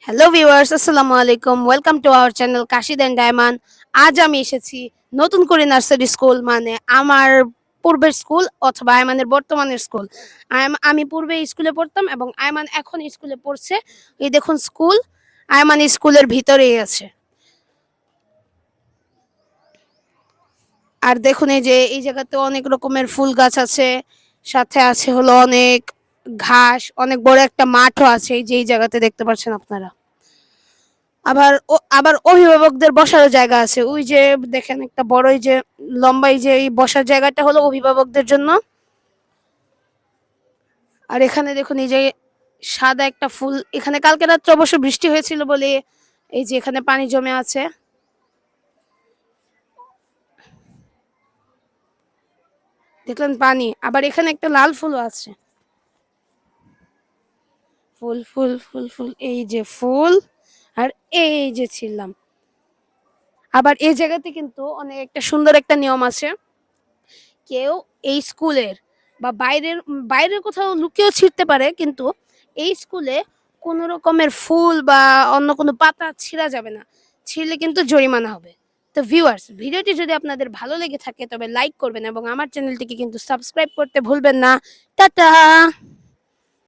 Hello viewers, আসসালামু আলাইকুম। Welcome to our channel Kashid and diamond. আজ আমি এসেছি নতুন করে নার্সারি স্কুল, মানে আমার পূর্বের স্কুল অথবা আয়মানের বর্তমানের স্কুল। আমি পূর্বে স্কুলে পড়তাম এবং আয়মান এখন স্কুলে পড়ছে। এই দেখুন স্কুল, আয়মান স্কুলের ভিতরেই আছে। আর দেখুন এই যে এই জায়গাতে অনেক রকমের ফুল গাছ আছে, সাথে আছে হলো অনেক ঘাস, অনেক বড় একটা মাঠও আছে এই যে এই জায়গাতে দেখতে পাচ্ছেন আপনারা। আবার অভিভাবকদের বসারও জায়গা আছে। ওই যে দেখেন একটা বড় এই যে লম্বা এই যে এই বসার জায়গাটা হলো অভিভাবকদের জন্য। আর এখানে দেখুন এই যে সাদা একটা ফুল, এখানে কালকে রাত্রে অবশ্য বৃষ্টি হয়েছিল বলে এই যে এখানে পানি জমে আছে। দেখলেন পানি, আবার এখানে একটা লাল ফুলও আছে। ফুল ফুল ফুল ফুল, এই যে ফুল, আর এই যে ছিলাম। আবার এই জায়গাতে কিন্তু অনেক একটা সুন্দর একটা নিয়ম আছে। কেউ এই স্কুলের বা বাইরের বাইরের কোথাও লুকিয়েও ছিঁড়তে পারে, কিন্তু এই স্কুলে কোনো রকমের ফুল বা অন্য কোনো পাতা ছিঁড়া যাবে না। ছিঁড়লে কিন্তু জরিমানা হবে। তো ভিউয়ার্স, ভিডিওটি যদি আপনাদের ভালো লেগে থাকে তবে লাইক করবেন এবং আমার চ্যানেলটিকে কিন্তু সাবস্ক্রাইব করতে ভুলবেন না। টাটা।